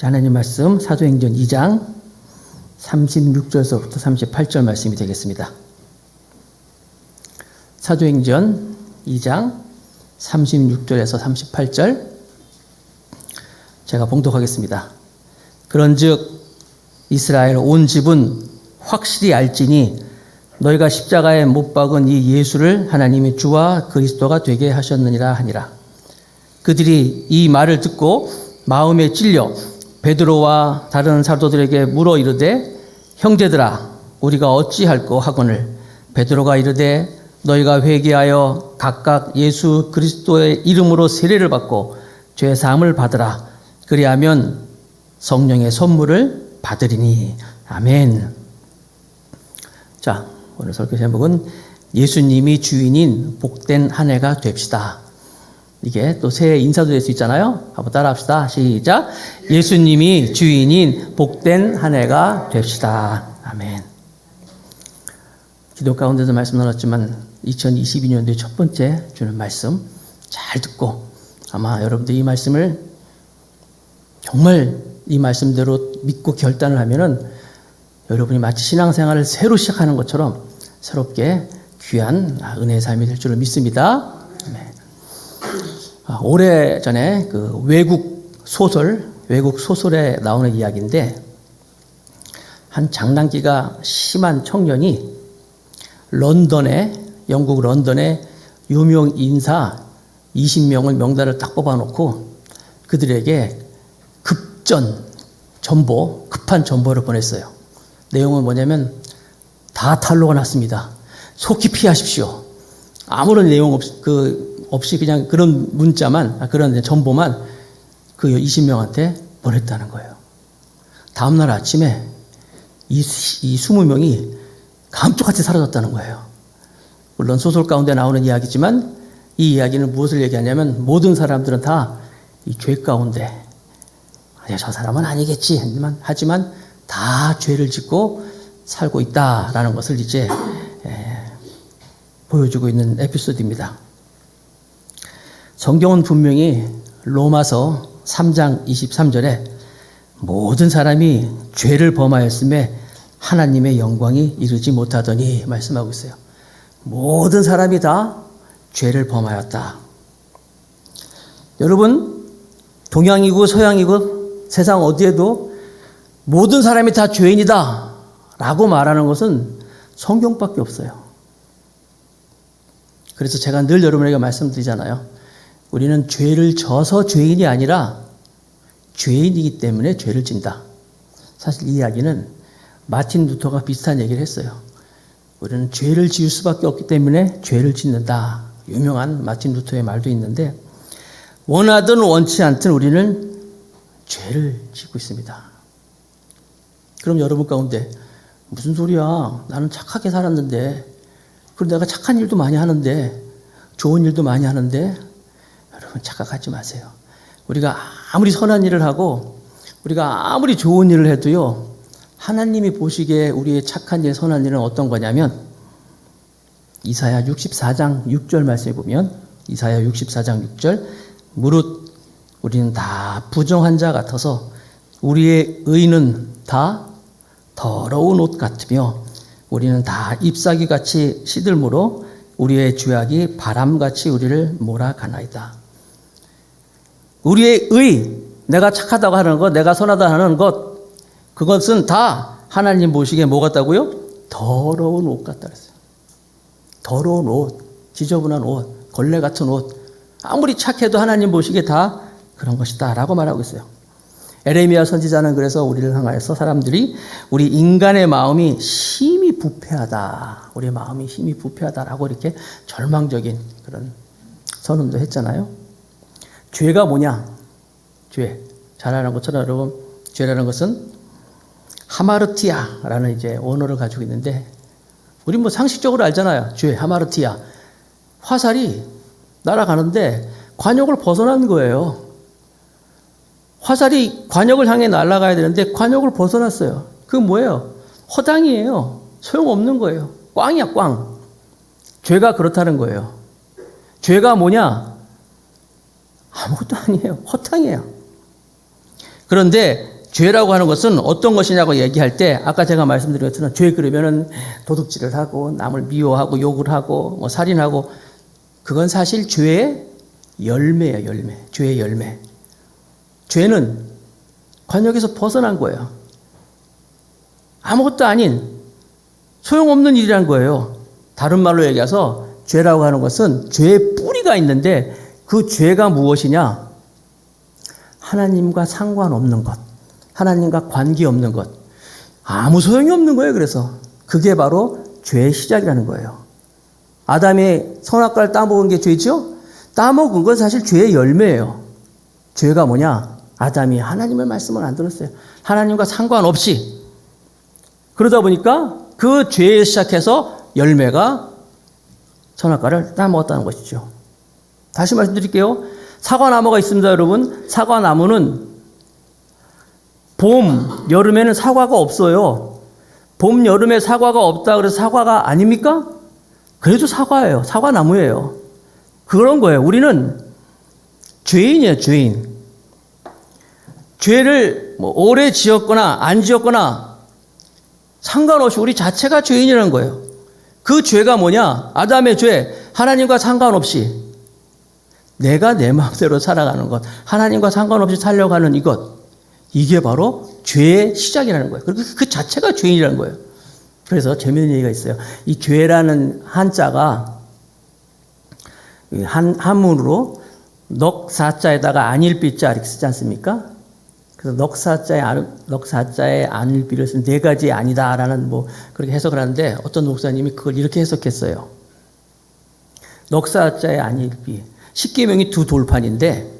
하나님 말씀 사도행전 2장 36절서부터 38절 말씀이 되겠습니다. 사도행전 2장 36절에서 38절 제가 봉독하겠습니다. 그런즉 이스라엘 온 집은 확실히 알지니 너희가 십자가에 못 박은 이 예수를 하나님이 주와 그리스도가 되게 하셨느니라 하니라. 그들이 이 말을 듣고 마음에 찔려 베드로와 다른 사도들에게 물어 이르되 형제들아 우리가 어찌할꼬 하거늘 베드로가 이르되 너희가 회개하여 각각 예수 그리스도의 이름으로 세례를 받고 죄 사함을 받으라. 그리하면 성령의 선물을 받으리니. 아멘. 자, 오늘 설교 제목은 예수님이 주인인 복된 한 해가 됩시다. 이게 또 새해 인사도 될 수 있잖아요. 한번 따라 합시다. 시작. 예수님이 주인인 복된 한 해가 됩시다. 아멘. 기도 가운데서 말씀 나눴지만 2022년도의 첫 번째 주는 말씀 잘 듣고 아마 여러분들 이 말씀을 정말 이 말씀대로 믿고 결단을 하면은 여러분이 마치 신앙생활을 새로 시작하는 것처럼 새롭게 귀한 은혜의 삶이 될 줄을 믿습니다. 아멘. 오래전에 그 외국 소설에 나오는 이야기인데 한 장난기가 심한 청년이 영국 런던에 유명 인사 20명을 명단을 딱 뽑아놓고 그들에게 급한 전보를 보냈어요. 내용은 뭐냐면 다 탄로가 났습니다. 속히 피하십시오. 아무런 내용 없이 그냥 그런 문자만, 그런 정보만 그 20명한테 보냈다는 거예요. 다음날 아침에 이 20명이 감쪽같이 사라졌다는 거예요. 물론 소설 가운데 나오는 이야기지만 이 이야기는 무엇을 얘기하냐면 모든 사람들은 다 이 죄 가운데 저 사람은 아니겠지 하지만 다 죄를 짓고 살고 있다라는 것을 이제 보여주고 있는 에피소드입니다. 성경은 분명히 로마서 3장 23절에 모든 사람이 죄를 범하였음에 하나님의 영광이 이르지 못하더니 말씀하고 있어요. 모든 사람이 다 죄를 범하였다. 여러분, 동양이고 서양이고 세상 어디에도 모든 사람이 다 죄인이다 라고 말하는 것은 성경밖에 없어요. 그래서 제가 늘 여러분에게 말씀드리잖아요. 우리는 죄를 져서 죄인이 아니라 죄인이기 때문에 죄를 진다. 사실 이 이야기는 마틴 루터가 비슷한 얘기를 했어요. 우리는 죄를 지을 수밖에 없기 때문에 죄를 짓는다. 유명한 마틴 루터의 말도 있는데 원하든 원치 않든 우리는 죄를 짓고 있습니다. 그럼 여러분 가운데 무슨 소리야? 나는 착하게 살았는데 그리고 내가 착한 일도 많이 하는데 좋은 일도 많이 하는데 여러분 착각하지 마세요. 우리가 아무리 선한 일을 하고 우리가 아무리 좋은 일을 해도요. 하나님이 보시기에 우리의 착한 일, 선한 일은 어떤 거냐면 이사야 64장 6절 말씀에 보면 이사야 64장 6절 무릇 우리는 다 부정한 자 같아서 우리의 의는 다 더러운 옷 같으며 우리는 다 잎사귀같이 시들므로 우리의 죄악이 바람같이 우리를 몰아가나이다. 우리의 의, 내가 착하다고 하는 것, 내가 선하다 하는 것, 그것은 다 하나님 보시기에 뭐 같다고요? 더러운 옷 같다 그랬어요. 더러운 옷, 지저분한 옷, 걸레 같은 옷. 아무리 착해도 하나님 보시기에 다 그런 것이다 라고 말하고 있어요. 에레미야 선지자는 그래서 우리를 향하여서 사람들이 우리 인간의 마음이 심히 부패하다. 우리 마음이 심히 부패하다라고 이렇게 절망적인 그런 선언도 했잖아요. 죄가 뭐냐? 죄. 잘 아는 것처럼 여러분, 죄라는 것은 하마르티아라는 이제 원어를 가지고 있는데 우리 뭐 상식적으로 알잖아요. 죄, 하마르티아. 화살이 날아가는데 관역을 벗어난 거예요. 화살이 관역을 향해 날아가야 되는데 관역을 벗어났어요. 그건 뭐예요? 허당이에요. 소용없는 거예요. 꽝이야, 꽝. 죄가 그렇다는 거예요. 죄가 뭐냐? 아무것도 아니에요. 허탕이에요. 그런데 죄라고 하는 것은 어떤 것이냐고 얘기할 때 아까 제가 말씀드린 것처럼 죄 그러면은 도둑질을 하고 남을 미워하고 욕을 하고 뭐 살인하고 그건 사실 죄의 열매예요, 열매. 죄의 열매. 죄는 관역에서 벗어난 거예요. 아무것도 아닌 소용없는 일이란 거예요. 다른 말로 얘기해서 죄라고 하는 것은 죄의 뿌리가 있는데 그 죄가 무엇이냐? 하나님과 상관없는 것. 하나님과 관계없는 것. 아무 소용이 없는 거예요. 그래서 그게 바로 죄의 시작이라는 거예요. 아담이 선악과를 따먹은 게 죄죠? 따먹은 건 사실 죄의 열매예요. 죄가 뭐냐? 아담이 하나님의 말씀을 안 들었어요. 하나님과 상관없이. 그러다 보니까 그 죄에 시작해서 열매가 선악과를 따먹었다는 것이죠. 다시 말씀드릴게요. 사과나무가 있습니다, 여러분. 사과나무는 봄, 여름에는 사과가 없어요. 봄, 여름에 사과가 없다 그래서 사과가 아닙니까? 그래도 사과예요. 사과나무예요. 그런 거예요. 우리는 죄인이에요, 죄인. 죄를 뭐 오래 지었거나 안 지었거나 상관없이 우리 자체가 죄인이라는 거예요. 그 죄가 뭐냐? 아담의 죄, 하나님과 상관없이 내가 내 마음대로 살아가는 것, 하나님과 상관없이 살려고 하는 이것, 이게 바로 죄의 시작이라는 거예요. 그리고 그 자체가 죄인이라는 거예요. 그래서 재미있는 얘기가 있어요. 이 죄라는 한자가 한문으로 넉사자에다가 안일비자 이렇게 쓰지 않습니까? 그래서 넉사자에 안일비를 쓴 네 가지 아니다라는 뭐 그렇게 해석을 하는데 어떤 목사님이 그걸 이렇게 해석했어요. 넉사자에 안일비. 십계명이 두 돌판인데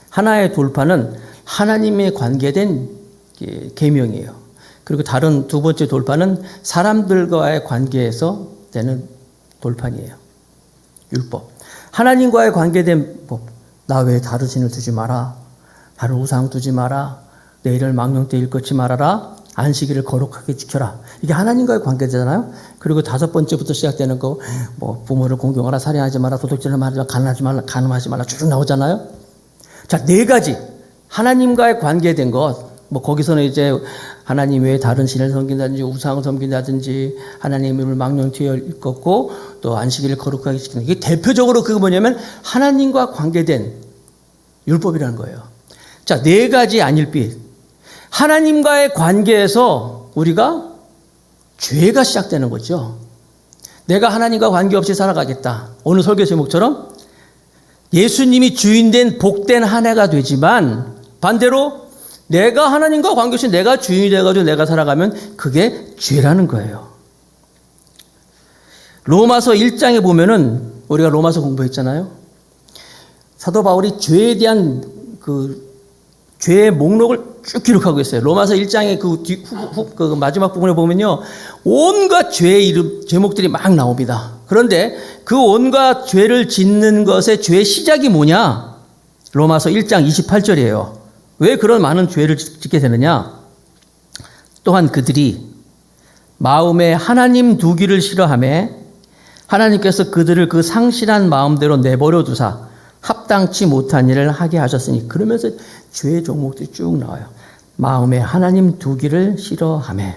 하나의 돌판은 하나님에 관계된 계명이에요. 그리고 다른 두 번째 돌판은 사람들과의 관계에서 되는 돌판이에요. 율법. 하나님과의 관계된 법. 나 외에 다른 신을 두지 마라. 다른 우상 두지 마라. 내 일을 망령되이 일컫지 말아라. 안식일을 거룩하게 지켜라. 이게 하나님과의 관계잖아요. 그리고 다섯 번째부터 시작되는 거, 뭐 부모를 공경하라, 살인하지 마라, 도둑질을 말라, 간음하지 말라 쭉 나오잖아요. 자, 네 가지 하나님과의 관계된 것. 뭐 거기서는 이제 하나님 외에 다른 신을 섬긴다든지 우상을 섬긴다든지 하나님의 이름을 망령되이 일컫고 또 안식일을 거룩하게 지키는 이게 대표적으로 그게 뭐냐면 하나님과 관계된 율법이라는 거예요. 자, 네 가지 안일빛. 하나님과의 관계에서 우리가 죄가 시작되는 거죠. 내가 하나님과 관계없이 살아가겠다. 오늘 설교 제목처럼 예수님이 주인된 복된 한 해가 되지만 반대로 내가 하나님과 관계없이 내가 주인이 돼가지고 내가 살아가면 그게 죄라는 거예요. 로마서 1장에 보면은 우리가 로마서 공부했잖아요. 사도 바울이 죄에 대한 죄의 목록을 쭉 기록하고 있어요. 로마서 1장의 그 마지막 부분에 보면요. 온갖 죄의 이름, 제목들이 막 나옵니다. 그런데 그 온갖 죄를 짓는 것의 죄의 시작이 뭐냐? 로마서 1장 28절이에요. 왜 그런 많은 죄를 짓게 되느냐? 또한 그들이 마음에 하나님 두기를 싫어하며 하나님께서 그들을 그 상실한 마음대로 내버려 두사 합당치 못한 일을 하게 하셨으니 그러면서 죄의 종목들이 쭉 나와요. 마음에 하나님 두기를 싫어하며.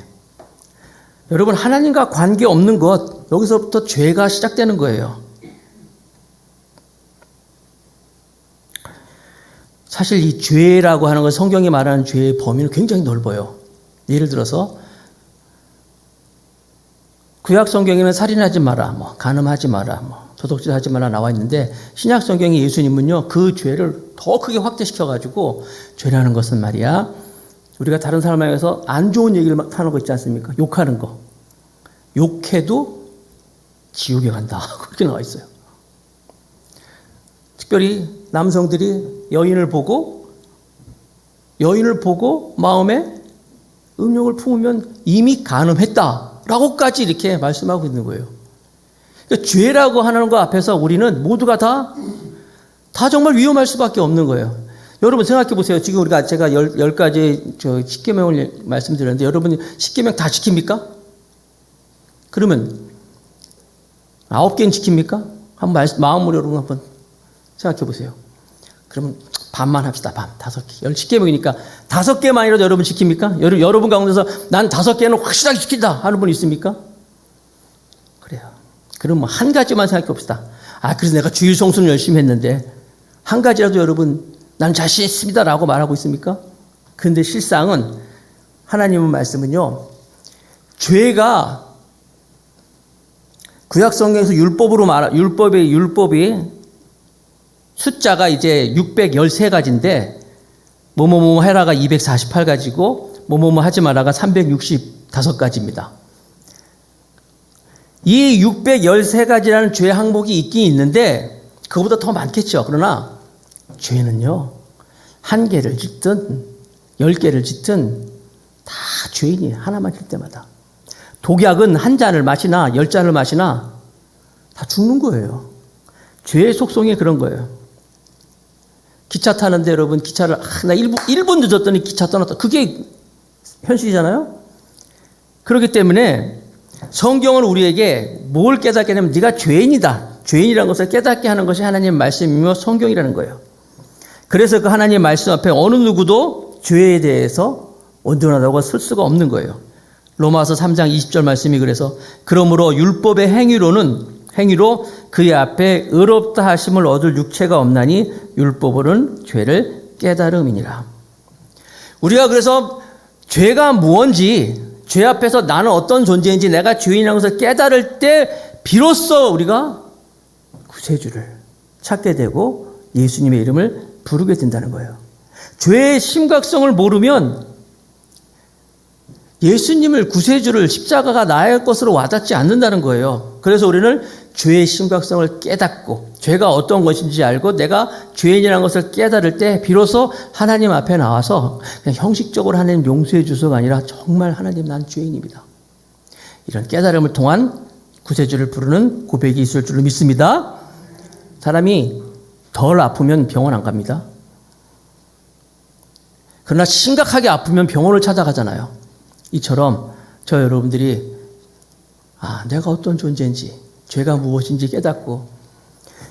여러분 하나님과 관계없는 것 여기서부터 죄가 시작되는 거예요. 사실 이 죄라고 하는 건 성경이 말하는 죄의 범위는 굉장히 넓어요. 예를 들어서 구약 성경에는 살인하지 마라, 뭐 간음하지 마라, 뭐 도둑질하지 마라 나와 있는데 신약 성경의 예수님은요 그 죄를 더 크게 확대시켜가지고 죄라는 것은 말이야 우리가 다른 사람에 대해서 안 좋은 얘기를 하는 거 있지 않습니까? 욕하는 거. 욕해도 지옥에 간다. 그렇게 나와 있어요. 특별히 남성들이 여인을 보고 마음에 음욕을 품으면 이미 간음했다라고까지 이렇게 말씀하고 있는 거예요. 그러니까 죄라고 하는 거 앞에서 우리는 모두가 다 정말 위험할 수밖에 없는 거예요. 여러분 생각해 보세요. 지금 우리가 제가 10가지 십계명을 말씀드렸는데 여러분이 십계명 다 지킵니까? 그러면 9개는 지킵니까? 한번 마음으로 여러분 한번 생각해 보세요. 그러면 밤만 합시다. 밤 5개. 10계명이니까 5개만이라도 여러분 지킵니까? 여러분 가운데서 난 5개는 확실하게 지킨다 하는 분 있습니까? 그래요. 그럼 뭐 한 가지만 생각해 봅시다. 그래서 내가 주일 성수는 열심히 했는데 한 가지라도 여러분 난 자신 있습니다 라고 말하고 있습니까? 그런데 실상은 하나님의 말씀은요, 죄가 구약 성경에서 율법이 숫자가 이제 613가지인데 뭐뭐뭐 해라가 248가지고 뭐뭐뭐 하지 마라가 365가지입니다. 이 613가지라는 죄 항목이 있긴 있는데 그거보다 더 많겠죠. 그러나 죄는요, 1개를 짓든 10개를 짓든 다 죄인이 하나만 질 때마다. 독약은 1잔을 마시나 10잔을 마시나 다 죽는 거예요. 죄의 속성이 그런 거예요. 기차 타는데 여러분 기차를 나 1분 늦었더니 기차 떠났다. 그게 현실이잖아요. 그렇기 때문에 성경은 우리에게 뭘 깨닫게 하냐면 네가 죄인이다. 죄인이라는 것을 깨닫게 하는 것이 하나님의 말씀이며 성경이라는 거예요. 그래서 그 하나님의 말씀 앞에 어느 누구도 죄에 대해서 온전하다고 쓸 수가 없는 거예요. 로마서 3장 20절 말씀이 그래서 그러므로 율법의 행위로 그의 앞에 의롭다 하심을 얻을 육체가 없나니 율법으로는 죄를 깨달음이니라. 우리가 그래서 죄가 무언지, 죄 앞에서 나는 어떤 존재인지 내가 죄인이라는 것을 깨달을 때 비로소 우리가 구세주를 찾게 되고 예수님의 이름을 부르게 된다는 거예요. 죄의 심각성을 모르면 예수님을 구세주를 십자가가 나의 것으로 와닿지 않는다는 거예요. 그래서 우리는 죄의 심각성을 깨닫고 죄가 어떤 것인지 알고 내가 죄인이라는 것을 깨달을 때 비로소 하나님 앞에 나와서 그냥 형식적으로 하나님 용서해 주소가 아니라 정말 하나님 난 죄인입니다. 이런 깨달음을 통한 구세주를 부르는 고백이 있을 줄로 믿습니다. 사람이 덜 아프면 병원 안 갑니다. 그러나 심각하게 아프면 병원을 찾아가잖아요. 이처럼 저 여러분들이 내가 어떤 존재인지 죄가 무엇인지 깨닫고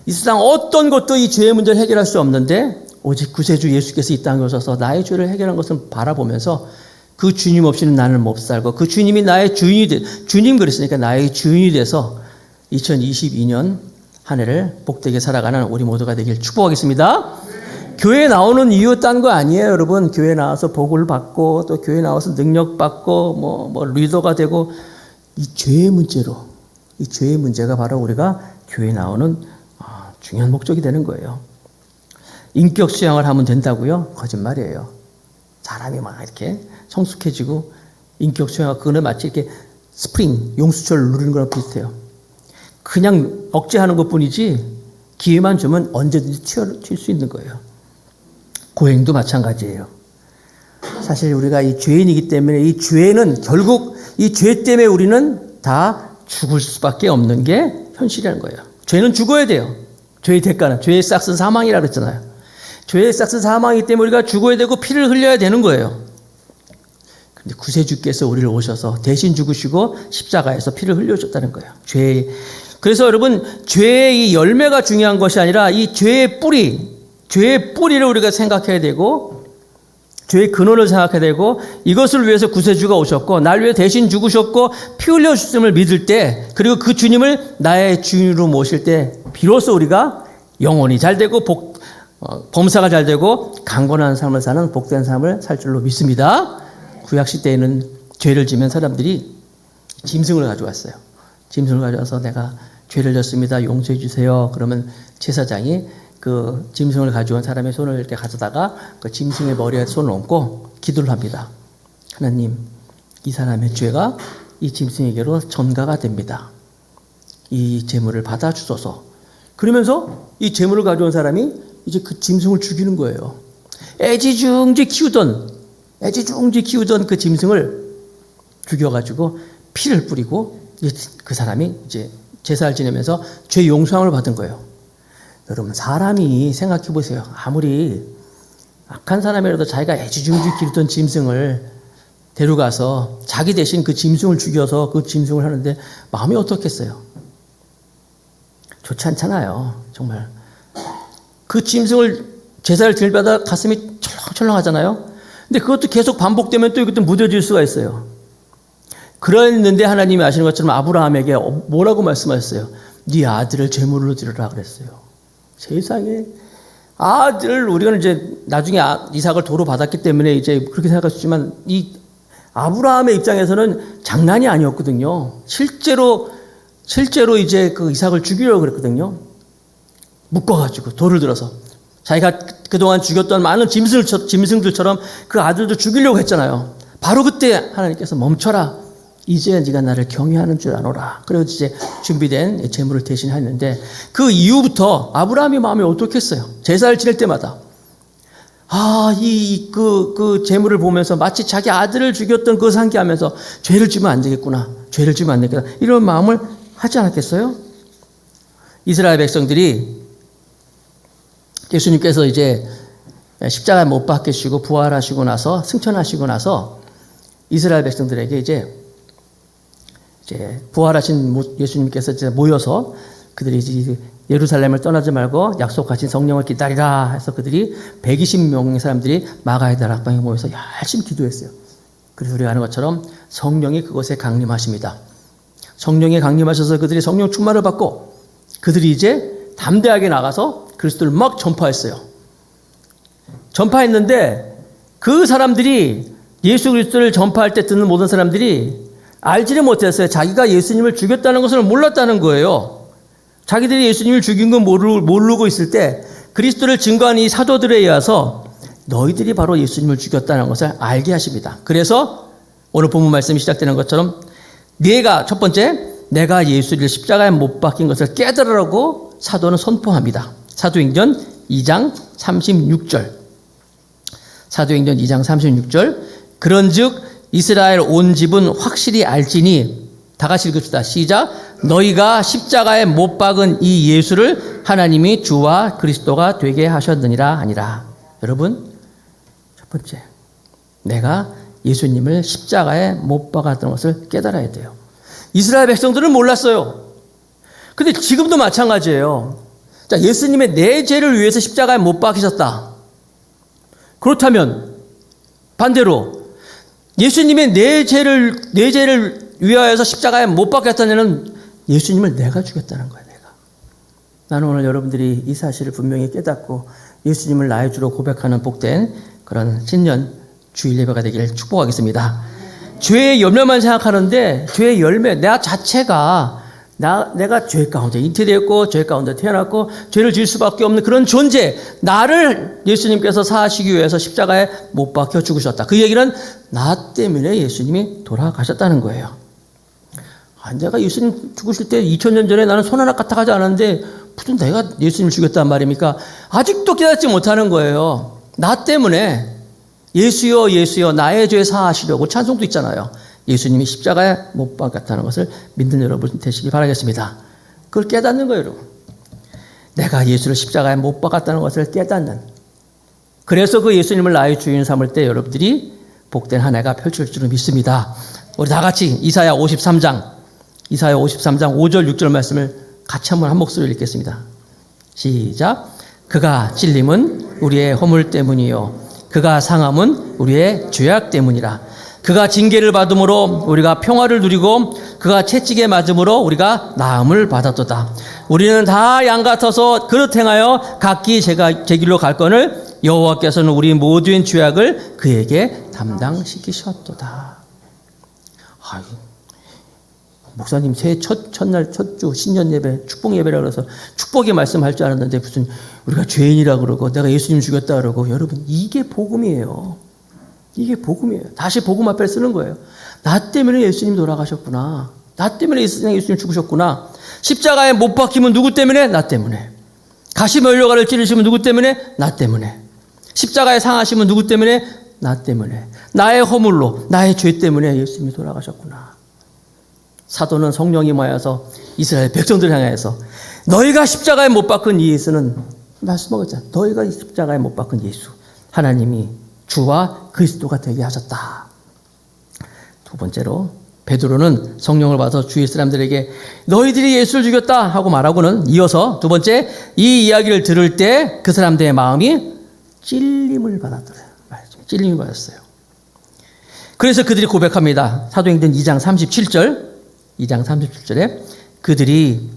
이 세상 어떤 것도 이 죄의 문제를 해결할 수 없는데 오직 구세주 예수께서 이 땅에 오셔서 나의 죄를 해결한 것을 바라보면서 그 주님 없이는 나는 못 살고 그 주님이 나의 주인이 주님 그랬으니까 나의 주인이 돼서 2022년 한 해를 복되게 살아가는 우리 모두가 되길 축복하겠습니다. 교회에 나오는 이유 딴 거 아니에요, 여러분. 교회에 나와서 복을 받고 또 교회에 나와서 능력 받고 뭐 리더가 되고 이 죄의 문제로 이 죄의 문제가 바로 우리가 교회에 나오는 중요한 목적이 되는 거예요. 인격 수양을 하면 된다고요? 거짓말이에요. 사람이 막 이렇게 성숙해지고 인격 수양하고 그거는 마치 이렇게 스프링 용수철 누르는 거랑 비슷해요. 그냥 억제하는 것뿐이지 기회만 주면 언제든지 튈 수 있는 거예요. 고행도 마찬가지예요. 사실 우리가 이 죄인이기 때문에 이 죄는 결국 이 죄 때문에 우리는 다 죽을 수밖에 없는 게 현실이라는 거예요. 죄는 죽어야 돼요. 죄의 대가는 죄의 싹은 사망이라고 그랬잖아요. 죄의 싹은 사망이기 때문에 우리가 죽어야 되고 피를 흘려야 되는 거예요. 근데 구세주께서 우리를 오셔서 대신 죽으시고 십자가에서 피를 흘려줬다는 거예요. 그래서 여러분 죄의 이 열매가 중요한 것이 아니라 이 죄의 뿌리를 우리가 생각해야 되고 죄의 근원을 생각해야 되고 이것을 위해서 구세주가 오셨고 날 위해 대신 죽으셨고 피 흘려주심을 믿을 때 그리고 그 주님을 나의 주인으로 모실 때 비로소 우리가 영혼이 잘 되고 범사가 잘 되고 강건한 삶을 사는 복된 삶을 살 줄로 믿습니다. 구약시대에는 죄를 지면 사람들이 짐승을 가져왔어요. 짐승을 가져와서 내가 죄를 졌습니다. 용서해 주세요. 그러면 제사장이 그 짐승을 가져온 사람의 손을 이렇게 가져다가 그 짐승의 머리에 손을 얹고 기도를 합니다. 하나님, 이 사람의 죄가 이 짐승에게로 전가가 됩니다. 이 제물을 받아주소서. 그러면서 이 제물을 가져온 사람이 이제 그 짐승을 죽이는 거예요. 애지중지 키우던 그 짐승을 죽여가지고 피를 뿌리고 그 사람이 이제 제사를 지내면서 죄 용서함을 받은 거예요. 여러분 사람이 생각해 보세요. 아무리 악한 사람이라도 자기가 애지중지 기르던 짐승을 데려가서 자기 대신 그 짐승을 죽여서 그 짐승을 하는데 마음이 어떻겠어요? 좋지 않잖아요. 정말 그 짐승을 제사를 드릴 때마다 가슴이 철렁철렁하잖아요. 근데 그것도 계속 반복되면 또 이것도 무뎌질 수가 있어요. 그랬는데 하나님이 아시는 것처럼 아브라함에게 뭐라고 말씀하셨어요? 네 아들을 제물로 드리라 그랬어요. 세상에, 아들, 우리는 이제 나중에 이삭을 도로 받았기 때문에 이제 그렇게 생각하시지만 이 아브라함의 입장에서는 장난이 아니었거든요. 실제로 이제 그 이삭을 죽이려고 그랬거든요. 묶어가지고 돌을 들어서 자기가 그동안 죽였던 많은 짐승들처럼 그 아들도 죽이려고 했잖아요. 바로 그때 하나님께서 멈춰라. 이제 네가 나를 경외하는 줄 아노라. 그래서 이제 준비된 제물을 대신했는데 그 이후부터 아브라함의 마음이 어떻겠어요? 제사를 지낼 때마다 그 제물을 보면서 마치 자기 아들을 죽였던 그것을 상기하면서 죄를 지면 안 되겠구나. 죄를 지면 안 되겠구나. 이런 마음을 하지 않았겠어요? 이스라엘 백성들이 예수님께서 이제 십자가에 못 박히시고 부활하시고 나서 승천하시고 나서 이스라엘 백성들에게 이제 부활하신 예수님께서 이제 모여서 그들이 이제 예루살렘을 떠나지 말고 약속하신 성령을 기다리라 해서 그들이 120명의 사람들이 마가의 다락방에 모여서 열심히 기도했어요. 그래서 우리가 아는 것처럼 성령이 그곳에 강림하십니다. 성령이 강림하셔서 그들이 성령 충만을 받고 그들이 이제 담대하게 나가서 그리스도를 막 전파했어요. 전파했는데 그 사람들이 예수 그리스도를 전파할 때 듣는 모든 사람들이 알지를 못했어요. 자기가 예수님을 죽였다는 것을 몰랐다는 거예요. 자기들이 예수님을 죽인 건 모르고 있을 때 그리스도를 증거한 이 사도들에 의해서 너희들이 바로 예수님을 죽였다는 것을 알게 하십니다. 그래서 오늘 본문 말씀이 시작되는 것처럼 첫 번째, 내가 예수를 십자가에 못 박힌 것을 깨달으라고 사도는 선포합니다. 사도행전 2장 36절. 사도행전 2장 36절. 그런즉 이스라엘 온 집은 확실히 알지니, 다 같이 읽읍시다. 시작. 너희가 십자가에 못 박은 이 예수를 하나님이 주와 그리스도가 되게 하셨느니라 하니라. 여러분, 첫 번째, 내가 예수님을 십자가에 못 박았던 것을 깨달아야 돼요. 이스라엘 백성들은 몰랐어요. 근데 지금도 마찬가지예요. 자, 예수님의 내 죄를 위해서 십자가에 못 박히셨다. 그렇다면 반대로 예수님의 내 죄를 위하여서 십자가에 못 박혔다는 예수님을 내가 죽였다는 거예요. 내가. 나는 오늘 여러분들이 이 사실을 분명히 깨닫고 예수님을 나의 주로 고백하는 복된 그런 신년 주일 예배가 되기를 축복하겠습니다. 죄의 열매만 생각하는데 죄의 열매, 나 자체가 내가 죄 가운데 잉태되었고 죄 가운데 태어났고 죄를 지을 수밖에 없는 그런 존재, 나를 예수님께서 사하시기 위해서 십자가에 못 박혀 죽으셨다. 그 얘기는 나 때문에 예수님이 돌아가셨다는 거예요. 내가 예수님 죽으실 때 2000년 전에 나는 손 하나 까딱하지 않았는데 무슨 내가 예수님을 죽였단 말입니까? 아직도 깨닫지 못하는 거예요. 나 때문에 예수여 예수여 나의 죄 사하시려고 찬송도 있잖아요. 예수님이 십자가에 못 박았다는 것을 믿는 여러분 되시기 바라겠습니다. 그걸 깨닫는 거예요, 여러분. 내가 예수를 십자가에 못 박았다는 것을 깨닫는. 그래서 그 예수님을 나의 주인 삼을 때 여러분들이 복된 한 해가 펼칠 줄을 믿습니다. 우리 다 같이 이사야 53장 5절 6절 말씀을 같이 한 목소리로 읽겠습니다. 시작. 그가 찔림은 우리의 허물 때문이요 그가 상함은 우리의 죄악 때문이라. 그가 징계를 받음으로 우리가 평화를 누리고 그가 채찍에 맞음으로 우리가 나음을 받았도다. 우리는 다 양 같아서 그릇 행하여 각기 제 길로 갈거늘 여호와께서는 우리 모두의 죄악을 그에게 담당시키셨도다. 목사님 새해 첫날 첫주 신년 예배 축복 예배라 그래서 축복의 말씀할 줄 알았는데 무슨 우리가 죄인이라 그러고 내가 예수님 죽였다 그러고. 여러분, 이게 복음이에요. 이게 복음이에요. 다시 복음 앞에 쓰는 거예요. 나 때문에 예수님 돌아가셨구나. 나 때문에 예수님 죽으셨구나. 십자가에 못 박히면 누구 때문에? 나 때문에. 가시 면류관을 찌르시면 누구 때문에? 나 때문에. 십자가에 상하시면 누구 때문에? 나 때문에. 나의 허물로, 나의 죄 때문에 예수님이 돌아가셨구나. 사도는 성령이 모여서 이스라엘 백성들을 향해서 너희가 십자가에 못 박은 이 예수는 말씀하셨잖아. 너희가 십자가에 못 박은 예수. 하나님이 주와 그리스도가 되게 하셨다. 두 번째로 베드로는 성령을 받아서 주위 사람들에게 너희들이 예수를 죽였다 하고 말하고는 이어서 두 번째 이 이야기를 들을 때 그 사람들의 마음이 찔림을 받았더래요. 찔림을 받았어요. 그래서 그들이 고백합니다. 사도행전 2장 37절에 그들이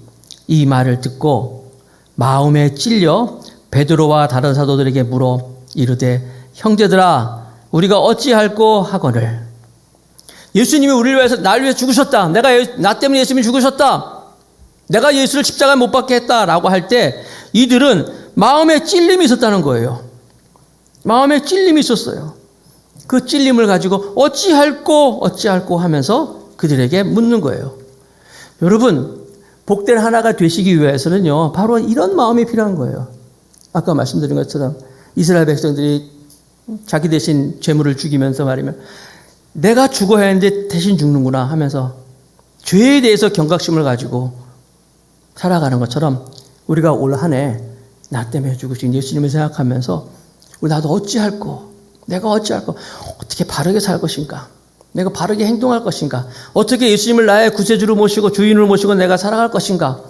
이 말을 듣고 마음에 찔려 베드로와 다른 사도들에게 물어 이르되 형제들아 우리가 어찌할꼬 하거늘. 예수님이 우리를 위해서 나를 위해서 죽으셨다. 나 때문에 예수님이 죽으셨다. 내가 예수를 십자가에 못 박게 했다라고 할 때 이들은 마음에 찔림이 있었다는 거예요. 마음에 찔림이 있었어요. 그 찔림을 가지고 어찌할꼬 하면서 그들에게 묻는 거예요. 여러분, 복된 하나가 되시기 위해서는요, 바로 이런 마음이 필요한 거예요. 아까 말씀드린 것처럼 이스라엘 백성들이 자기 대신 제물을 죽이면서 말이면 내가 죽어야 하는데 대신 죽는구나 하면서 죄에 대해서 경각심을 가지고 살아가는 것처럼 우리가 올 한 해 나 때문에 죽으신 예수님을 생각하면서 나도 어찌할꼬, 내가 어찌할꼬, 어떻게 바르게 살 것인가, 내가 바르게 행동할 것인가, 어떻게 예수님을 나의 구세주로 모시고 주인으로 모시고 내가 살아갈 것인가,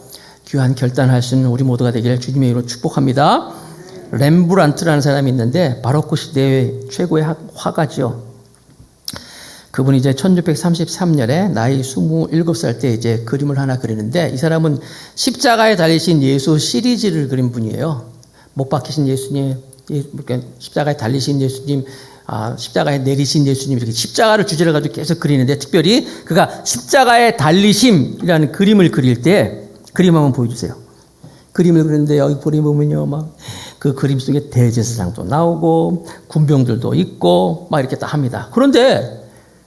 귀한 결단할 수 있는 우리 모두가 되기를 주님의 이름으로 축복합니다. 렘브란트라는 사람이 있는데 바로크 시대의 최고의 화가죠. 그분이 이제 1633년에 나이 27살 때 이제 그림을 하나 그리는데 이 사람은 십자가에 달리신 예수 시리즈를 그린 분이에요. 못 박히신 예수님, 그러니까 십자가에 달리신 예수님, 십자가에 내리신 예수님, 이렇게 십자가를 주제를 가지고 계속 그리는데 특별히 그가 십자가에 달리심이라는 그림을 그릴 때 그림 한번 보여주세요. 그림을 그리는데 여기 보면요, 막 그 그림 속에 대제사장도 나오고 군병들도 있고 막 이렇게 다 합니다. 그런데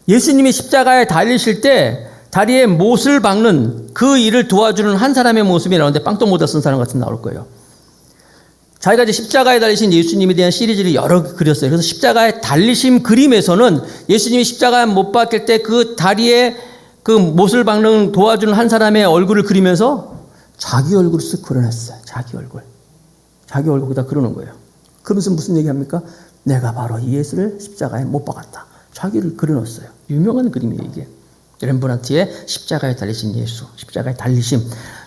예수님이 십자가에 달리실 때 다리에 못을 박는 그 일을 도와주는 한 사람의 모습이 나오는데 빵떡 모자 쓴 사람 같은 나올 거예요. 자기가 이제 십자가에 달리신 예수님에 대한 시리즈를 여러 개 그렸어요. 그래서 십자가에 달리심 그림에서는 예수님이 십자가에 못 박힐 때 그 다리에 그 못을 박는 도와주는 한 사람의 얼굴을 그리면서 자기 얼굴을 쓱 그려냈어요. 자기 얼굴에다 그러는 거예요. 그러면서 무슨 얘기합니까? 내가 바로 이 예수를 십자가에 못 박았다. 자기를 그려놨어요. 유명한 그림이에요, 이게. 렘브란트의 십자가에 달리신 예수, 십자가에 달리심.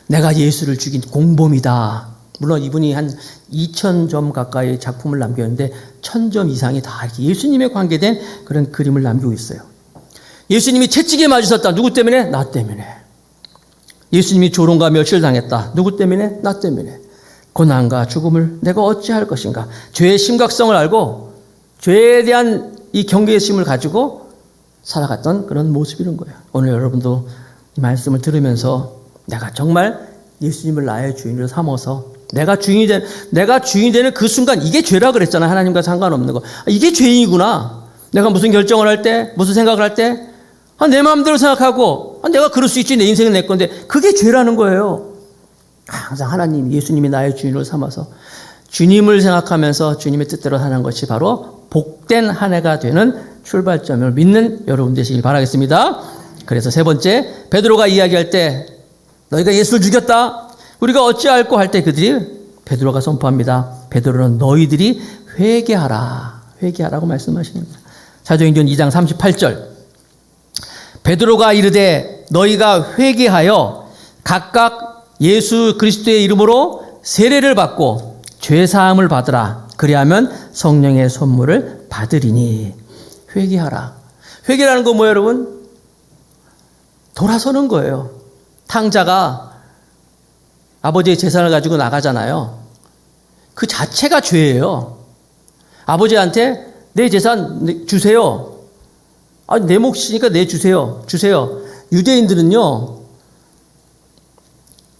내가 예수를 죽인 공범이다. 물론 이분이 한 2000점 가까이 작품을 남겼는데 1000점 이상이 다 이렇게 예수님에 관계된 그런 그림을 남기고 있어요. 예수님이 채찍에 맞으셨다. 누구 때문에? 나 때문에. 예수님이 조롱과 멸시당했다. 누구 때문에? 나 때문에. 고난과 죽음을 내가 어찌할 것인가. 죄의 심각성을 알고 죄에 대한 이 경계심을 가지고 살아갔던 그런 모습이런 거예요. 오늘 여러분도 이 말씀을 들으면서 내가 정말 예수님을 나의 주인으로 삼아서 내가 주인이 되는 그 순간 이게 죄라 그랬잖아. 하나님과 상관없는 거. 이게 죄이구나. 내가 무슨 결정을 할 때, 무슨 생각을 할 때, 내 마음대로 생각하고, 내가 그럴 수 있지. 내 인생은 내 건데, 그게 죄라는 거예요. 항상 하나님, 예수님이 나의 주인으로 삼아서 주님을 생각하면서 주님의 뜻대로 사는 것이 바로 복된 한 해가 되는 출발점을 믿는 여러분 되시길 바라겠습니다. 그래서 세 번째, 베드로가 이야기할 때 너희가 예수를 죽였다. 우리가 어찌할꼬 할 때 베드로가 선포합니다. 베드로는 너희들이 회개하라고 말씀하시는 거예요. 사도행전 2장 38절. 베드로가 이르되 너희가 회개하여 각각 예수 그리스도의 이름으로 세례를 받고 죄사함을 받으라. 그리하면 성령의 선물을 받으리니. 회개하라. 회개라는 건 뭐예요, 여러분? 돌아서는 거예요. 탕자가 아버지의 재산을 가지고 나가잖아요. 그 자체가 죄예요. 아버지한테 내 재산 주세요. 내 몫이니까 주세요. 유대인들은요,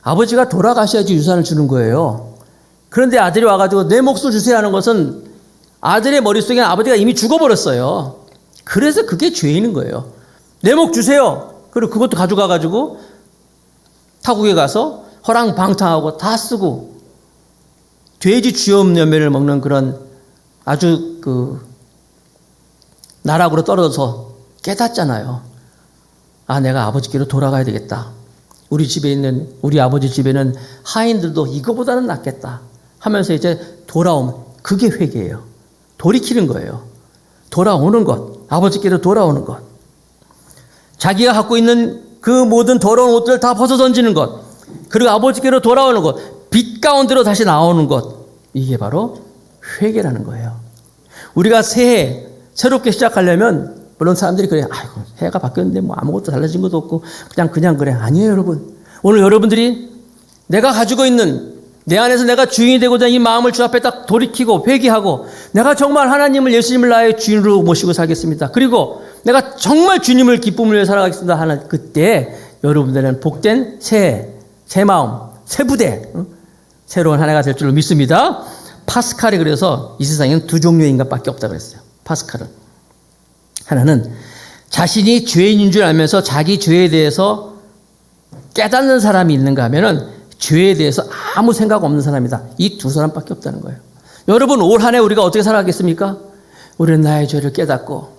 아버지가 돌아가셔야지 유산을 주는 거예요. 그런데 아들이 와가지고 내 몫을 주세요 하는 것은 아들의 머릿속에 아버지가 이미 죽어버렸어요. 그래서 그게 죄인 거예요. 내 몫 주세요. 그리고 그것도 가져가가지고 타국에 가서 허랑방탕하고 다 쓰고 돼지 쥐염 열매를 먹는 그런 아주 나락으로 떨어져서 깨닫잖아요. 내가 아버지께로 돌아가야 되겠다. 우리 아버지 집에는 하인들도 이거보다는 낫겠다 하면서 이제 그게 회개예요. 돌이키는 거예요. 돌아오는 것, 아버지께로 돌아오는 것. 자기가 갖고 있는 그 모든 더러운 옷들을 다 벗어 던지는 것, 그리고 아버지께로 돌아오는 것, 빛 가운데로 다시 나오는 것, 이게 바로 회개라는 거예요. 우리가 새해 새롭게 시작하려면 물론 사람들이 그래요. 아이고 해가 바뀌었는데 뭐 아무것도 달라진 것도 없고 그냥 그래. 아니에요 여러분. 오늘 여러분들이 내가 가지고 있는 내 안에서 내가 주인이 되고자 이 마음을 주 앞에 딱 돌이키고 회개하고 내가 정말 하나님을 예수님을 나의 주인으로 모시고 살겠습니다. 그리고 내가 정말 주님을 기쁨을 위해 살아가겠습니다 하는 그때 여러분들은 복된 새 마음, 새 부대, 새로운 한 해가 될 줄로 믿습니다. 파스칼이 그래서 이 세상에는 두 종류의 인간밖에 없다고 그랬어요. 파스칼은. 하나는 자신이 죄인인 줄 알면서 자기 죄에 대해서 깨닫는 사람이 있는가 하면은 죄에 대해서 아무 생각 없는 사람이다. 이 두 사람밖에 없다는 거예요. 여러분 올 한 해 우리가 어떻게 살아가겠습니까? 우리는 나의 죄를 깨닫고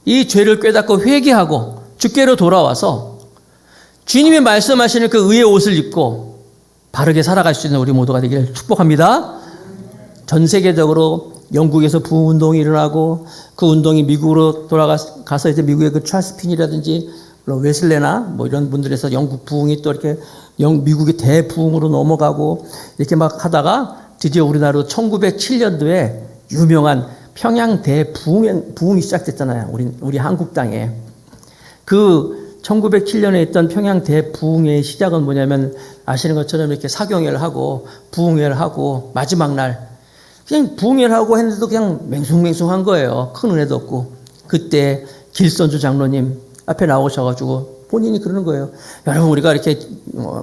이 죄를 깨닫고 회개하고 주께로 돌아와서 주님이 말씀하시는 그 의의 옷을 입고 바르게 살아갈 수 있는 우리 모두가 되기를 축복합니다. 전 세계적으로 영국에서 부흥운동이 일어나고 그 운동이 미국으로 돌아가서 이제 미국의 그 찰스 핀이라든지 웨슬레나 뭐 이런 분들에서 영국 부흥이 또 이렇게 미국의 대부흥으로 넘어가고 이렇게 막 하다가 드디어 우리나라로 1907년도에 유명한 평양 대부흥이 시작됐잖아요. 우리 한국 땅에. 그 1907년에 있던 평양 대부흥의 시작은 뭐냐면 아시는 것처럼 이렇게 사경회를 하고 부흥회를 하고 마지막 날 그냥 부흥회를 하고 했는데도 그냥 맹숭맹숭한 거예요. 큰 은혜도 없고. 그때 길선주 장로님 앞에 나오셔가지고 본인이 그러는 거예요. 여러분 우리가 이렇게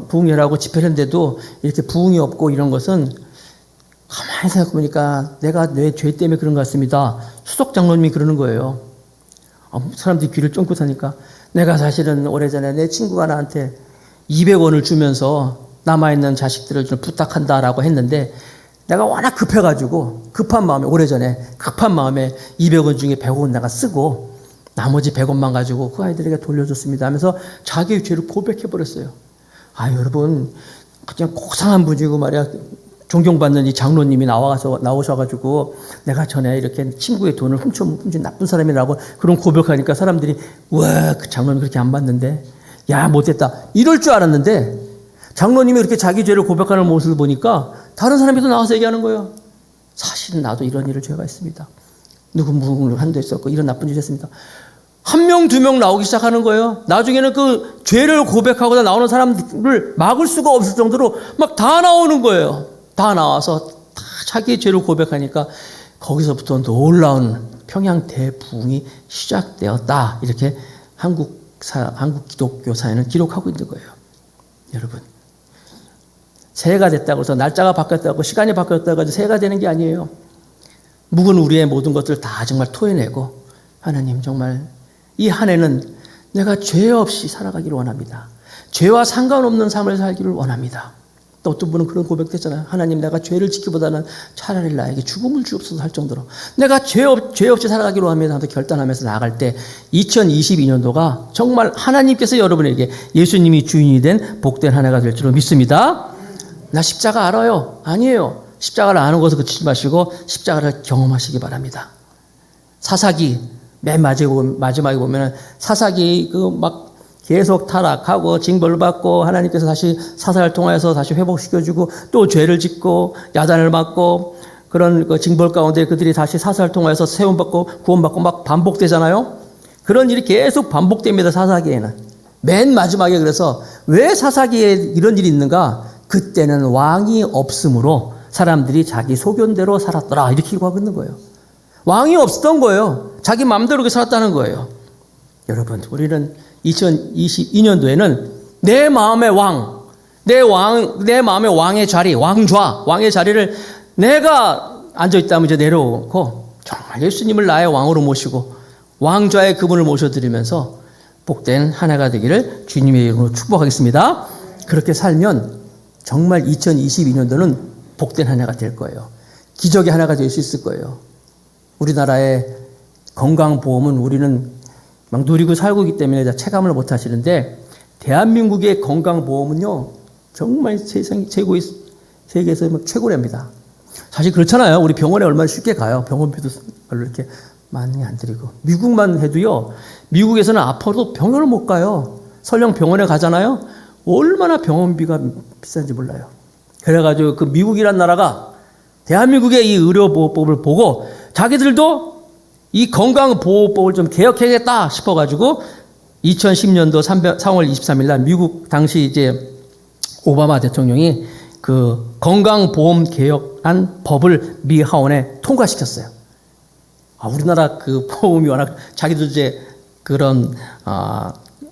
부흥회를 하고 집회를 했는데도 이렇게 부흥이 없고 이런 것은 가만히 생각해보니까 내가 내 죄 때문에 그런 것 같습니다. 수석 장로님이 그러는 거예요. 사람들이 귀를 쫑긋 하니까 내가 사실은 오래전에 내 친구가 나한테 200원을 주면서 남아있는 자식들을 좀 부탁한다라고 했는데 내가 워낙 급해가지고 오래전에 급한 마음에 200원 중에 100원 내가 쓰고 나머지 100원만 가지고 그 아이들에게 돌려줬습니다 하면서 자기의 죄를 고백해버렸어요. 여러분 그냥 고상한 분이고 말이야 존경받는 이 장로님이 나오셔가지고 내가 전에 이렇게 친구의 돈을 훔친 나쁜 사람이라고 그런 고백하니까 사람들이 와, 그 장로님 그렇게 안 받는데 야 못됐다 이럴 줄 알았는데 장로님이 그렇게 자기 죄를 고백하는 모습을 보니까 다른 사람이 또 나와서 얘기하는 거예요. 사실은 나도 이런 일을 죄가 있습니다. 누구 한도 있었고 이런 나쁜 짓 했습니다. 한 명, 두 명 나오기 시작하는 거예요. 나중에는 그 죄를 고백하고자 나오는 사람들을 막을 수가 없을 정도로 막 다 나오는 거예요. 다 나와서 다 자기의 죄를 고백하니까 거기서부터 놀라운 평양 대부흥이 시작되었다. 이렇게 한국 기독교 사회는 기록하고 있는 거예요. 여러분. 새해가 됐다고 해서 날짜가 바뀌었다고 시간이 바뀌었다고 해서 새해가 되는 게 아니에요. 묵은 우리의 모든 것들을 다 정말 토해내고 하나님 정말 이 한 해는 내가 죄 없이 살아가기를 원합니다. 죄와 상관없는 삶을 살기를 원합니다. 또 어떤 분은 그런 고백도 했잖아요. 하나님 내가 죄를 지키보다는 차라리 나에게 죽음을 주옵소서 할 정도로 내가 죄 없이 살아가기로 합니다. 결단하면서 나아갈 때 2022년도가 정말 하나님께서 여러분에게 예수님이 주인이 된 복된 한 해가 될 줄로 믿습니다. 나 십자가 알아요. 아니에요. 십자가를 아는 것을 그치지 마시고 십자가를 경험하시기 바랍니다. 사사기 맨 마지막에 보면은 사사기 막 계속 타락하고 징벌을 받고 하나님께서 다시 사사를 통하여서 다시 회복시켜주고 또 죄를 짓고 야단을 맞고 그런 그 징벌 가운데 그들이 다시 사사를 통하여서 세움받고 구원받고 막 반복되잖아요. 그런 일이 계속 반복됩니다. 사사기에는. 맨 마지막에 그래서 왜 사사기에 이런 일이 있는가? 그때는 왕이 없으므로 사람들이 자기 소견대로 살았더라. 이렇게 기록하고 있는 거예요. 왕이 없었던 거예요. 자기 마음대로 그렇게 살았다는 거예요. 여러분, 우리는 2022년도에는 내 마음의 내 마음의 왕의 자리, 왕의 자리를 내가 앉아있다면 이제 내려놓고 정말 예수님을 나의 왕으로 모시고 왕좌의 그분을 모셔드리면서 복된 한 해가 되기를 주님의 이름으로 축복하겠습니다. 그렇게 살면 정말 2022년도는 복된 한 해가 될 거예요. 기적의 한 해가 될 수 있을 거예요. 우리나라의 건강보험은 우리는 막 누리고 살고 있기 때문에 체감을 못 하시는데 대한민국의 건강보험은요 정말 세계에서 최고랍니다. 사실 그렇잖아요. 우리 병원에 얼마나 쉽게 가요. 병원비도 별로 이렇게 많이 안 들이고. 미국만 해도요. 미국에서는 아파도 병원을 못 가요. 설령 병원에 가잖아요. 얼마나 병원비가 비싼지 몰라요. 그래가지고 그 미국이란 나라가 대한민국의 이 의료보호법을 보고 자기들도 이 건강보호법을 좀 개혁해야겠다 싶어가지고 2010년도 3월 23일 날 미국 당시 이제 오바마 대통령이 그 건강보험 개혁안 법을 미 하원에 통과시켰어요. 우리나라 그 보험이 워낙 자기도 이제 그런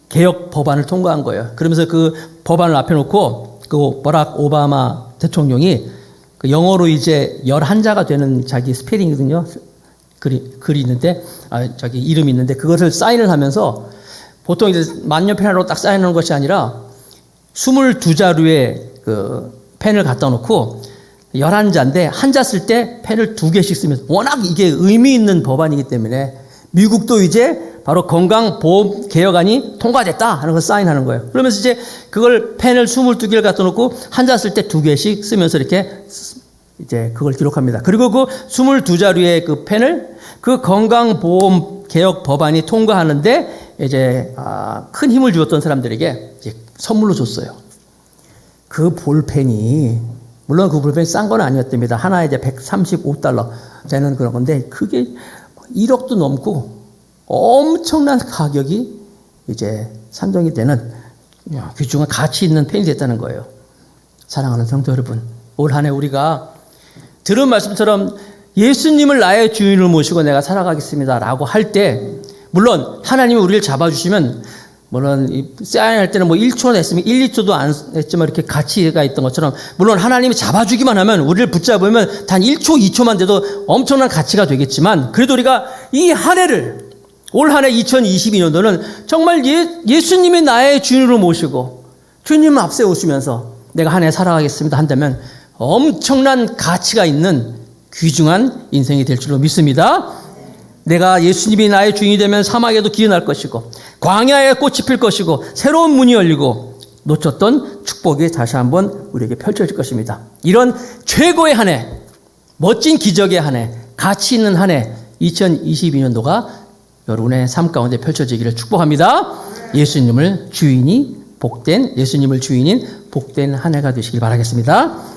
개혁 법안을 통과한 거예요. 그러면서 그 법안을 앞에 놓고 그 버락 오바마 대통령이 그 영어로 이제 11자가 되는 자기 스페링이거든요. 글이 있는데, 자기 이름이 있는데, 그것을 사인을 하면서 보통 이제 만년펜으로 딱 사인하는 것이 아니라 22자루에 그 펜을 갖다 놓고 11자인데, 한 자 쓸 때 펜을 2개씩 쓰면서 워낙 이게 의미 있는 법안이기 때문에 미국도 이제 바로 건강보험 개혁안이 통과됐다 하는 걸 사인하는 거예요. 그러면서 이제 그걸 펜을 22개를 갖다 놓고 한 자 쓸 때 2개씩 쓰면서 이렇게 이제 그걸 기록합니다. 그리고 그 22자루의 그 펜을 그 건강보험 개혁 법안이 통과하는데 이제 큰 힘을 주었던 사람들에게 이제 선물로 줬어요. 그 볼펜이 물론 그 볼펜이 싼 건 아니었답니다. 하나에 이제 $135 되는 그런 건데 그게 1억도 넘고 엄청난 가격이 이제 산정이 되는 귀중한 가치 있는 펜이 됐다는 거예요. 사랑하는 성도 여러분, 올 한 해 우리가 들은 말씀처럼 예수님을 나의 주인으로 모시고 내가 살아가겠습니다 라고 할 때, 물론 하나님이 우리를 잡아주시면 물론 사인할 때는 뭐 1초 냈으면 1, 2초도 안 했지만 이렇게 가치가 있던 것처럼 물론 하나님이 잡아주기만 하면 우리를 붙잡으면 단 1초, 2초만 돼도 엄청난 가치가 되겠지만 그래도 우리가 이 한 해를 올 한 해 2022년도는 정말 예수님이 나의 주인으로 모시고 주님 앞에 오시면서 내가 한 해 살아가겠습니다 한다면 엄청난 가치가 있는 귀중한 인생이 될 줄로 믿습니다. 내가 예수님이 나의 주인이 되면 사막에도 길이 날 것이고 광야에 꽃이 필 것이고 새로운 문이 열리고 놓쳤던 축복이 다시 한번 우리에게 펼쳐질 것입니다. 이런 최고의 한 해, 멋진 기적의 한 해, 가치 있는 한 해 2022년도가 여러분의 삶 가운데 펼쳐지기를 축복합니다. 예수님을 주인인 복된 한 해가 되시길 바라겠습니다.